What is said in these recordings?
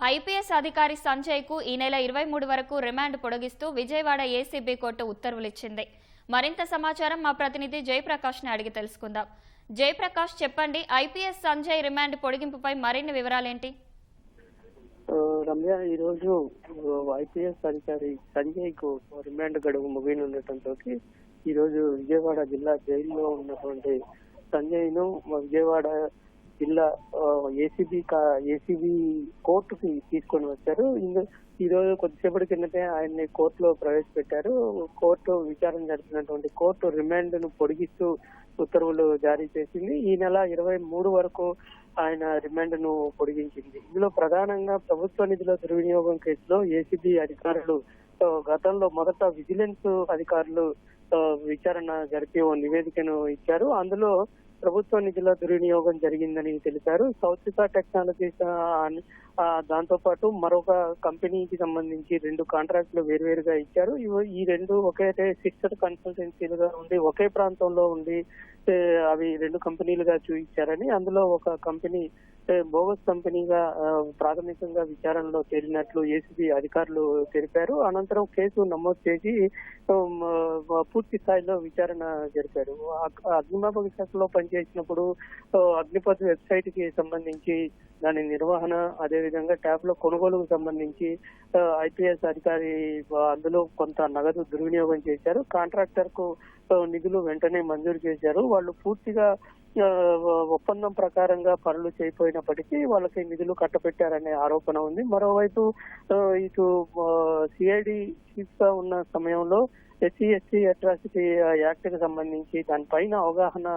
IPS అధికారి సంజయ్ కు ఈ నెల 23 వరకు రిమాండ్ పొడిగిస్తూ విజయవాడ ఏసీబీ కోర్టు ఉత్తర్వులిచ్చింది. మరింత సమాచారం మా ప్రతినిధి జయప్రకాష్ ని అడిగి తెలుసుకుందాం. జయప్రకాష్, చెప్పండి, ఐపీఎస్ సంజయ్ రిమాండ్ పొడిగింపుపై మరిన్ని వివరాలేంటి? రమ్య, ఈ రోజు ఐపీఎస్ అధికారి సంజయ్ కు రిమాండ్ గడువు ముగియనుండటంతో ఈ రోజు విజయవాడ జిల్లా జైల్లో ఉన్నటువంటి సంజయ్ ను విజయవాడ జిల్లా ఏసీబీ కోర్టుకి తీసుకొని వచ్చారు. ఈ రోజు కొద్దిసేపటి కిందటే ఆయన్ని కోర్టులో ప్రవేశపెట్టారు. కోర్టు విచారణ జరిపినటువంటి కోర్టు రిమాండ్ ను పొడిగిస్తూ ఉత్తర్వులు జారీ చేసింది. ఈ నెల 23 వరకు ఆయన రిమాండ్ ను పొడిగించింది. ఇందులో ప్రధానంగా ప్రభుత్వ నిధుల దుర్వినియోగం కేసులో ఏసీబీ అధికారులు గతంలో మొదట విజిలెన్స్ అధికారులు విచారణ జరిపి ఓ నివేదికను ఇచ్చారు. అందులో ప్రభుత్వ నిధుల దుర్వినియోగం జరిగిందని తెలిపారు. సౌత్రికా టెక్నాలజీస్ దాంతో పాటు మరొక కంపెనీకి సంబంధించి 2 కాంట్రాక్టులు వేరువేరుగా ఇచ్చారు. ఈ 2 ఒకే సిస్టర్ కన్సల్టెన్సీలుగా ఉండి ఒకే ప్రాంతంలో ఉండి అవి 2 కంపెనీలుగా చూపించారని, అందులో ఒక కంపెనీ బోగస్ కంపెనీగా ప్రాథమికంగా విచారణలో తేలినట్లు ఏసీబీ అధికారులు తెలిపారు. అనంతరం కేసు నమోదు చేసి పూర్తి స్థాయిలో విచారణ జరిపారు. అగ్నిమాపక శాఖలో పనిచేసినప్పుడు అగ్నిపథ్ వెబ్సైట్ కి సంబంధించి దాని నిర్వహణ, అదేవిధంగా ట్యాబ్ లో కొనుగోలుకు సంబంధించి ఐపీఎస్ అధికారి అందులో కొంత నగదు దుర్వినియోగం చేశారు. కాంట్రాక్టర్ కు నిధులు వెంటనే మంజూరు చేశారు. వాళ్ళు పూర్తిగా ఒప్పందం ప్రకారంగా పనులు చేయకపోయినప్పటికీ వాళ్ళకి నిధులు కట్టబెట్టారనే ఆరోపణ ఉంది. మరోవైపు ఇటు సిఐడి చీఫ్ గా ఉన్న సమయంలో ఎస్సీ అట్రాసిటీ యాక్ట్ కి సంబంధించి దానిపైన అవగాహన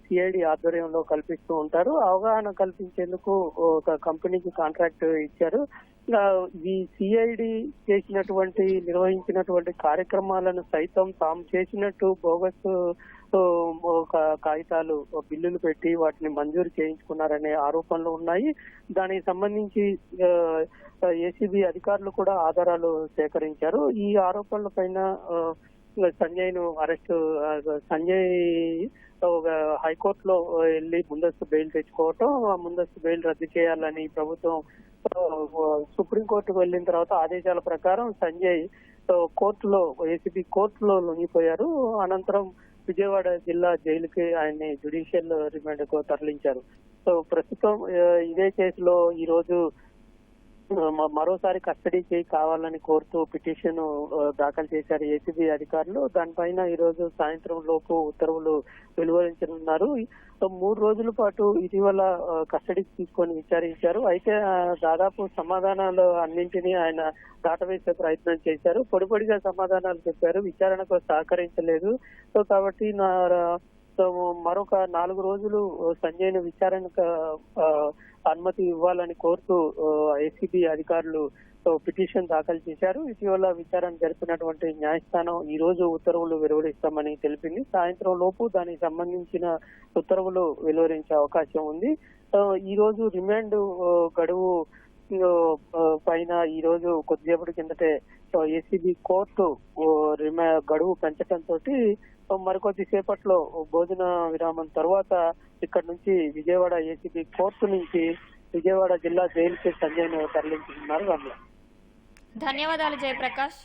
సిఐడి ఆధ్వర్యంలో కల్పిస్తూ ఉంటారు. అవగాహన కల్పించేందుకు ఒక కంపెనీకి కాంట్రాక్ట్ ఇచ్చారు. ఈ సిఐడి నిర్వహించినటువంటి కార్యక్రమాలను సైతం తాము చేసినట్టు బోగస్ కాగితాలు, బిల్లులు పెట్టి వాటిని మంజూరు చేయించుకున్నారనే ఆరోపణలు ఉన్నాయి. దానికి సంబంధించి ఏసీబీ అధికారులు కూడా ఆధారాలు సేకరించారు. ఈ ఆరోపణల పైన సంజయ్ హైకోర్టులో వెళ్లి ముందస్తు బెయిల్ తెచ్చుకోవటం, ఆ ముందస్తు బెయిల్ రద్దు చేయాలని ప్రభుత్వం సుప్రీంకోర్టుకు వెళ్లిన తర్వాత ఆదేశాల ప్రకారం సంజయ్ ఏసీబీ కోర్టులో లొంగిపోయారు. అనంతరం విజయవాడ జిల్లా జైలుకి ఆయన్ని జ్యుడిషియల్ రిమాండ్ కు తరలించారు. ప్రస్తుతం ఇదే కేసులో ఈ రోజు మరోసారి కస్టడీకి కావాలని కోరుతూ పిటిషన్ దాఖలు చేశారు ఏసీబీ అధికారులు. దానిపైన ఈ రోజు సాయంత్రం లోపు ఉత్తర్వులు వెలువరించనున్నారు. 3 రోజుల పాటు ఇటీవల కస్టడీకి తీసుకొని విచారించారు. అయితే దాదాపు సమాధానాలు అన్నింటినీ ఆయన దాటవేసే ప్రయత్నం చేశారు. పొడిపొడిగా సమాధానాలు చెప్పారు, విచారణకు సహకరించలేదు. కాబట్టి మరొక 4 రోజులు సంజయ్ ను విచారణకు అనుమతి ఇవ్వాలని కోరుతూ ఏసీబీ అధికారులు పిటిషన్ దాఖలు చేశారు. ఇటీవల విచారణ జరిపినటువంటి న్యాయస్థానం ఈ రోజు ఉత్తర్వులు వెలువరిస్తామని తెలిపింది. సాయంత్రం లోపు దానికి సంబంధించిన ఉత్తర్వులు వెలువరించే అవకాశం ఉంది. ఈ రోజు రిమాండ్ గడువు పైన ఈ రోజు కొద్దిసేపటి కిందటే ఏసీబీ కోర్టు గడువు పెంచడంతో మరికొద్ది సేపట్లో భోజన విరామం తర్వాత ఇక్కడ నుంచి విజయవాడ ఏసీబీ కోర్టు నుంచి విజయవాడ జిల్లా జైలుకి సంజయ్ను తరలించుతున్నారు. ధన్యవాదాలు జయప్రకాష్.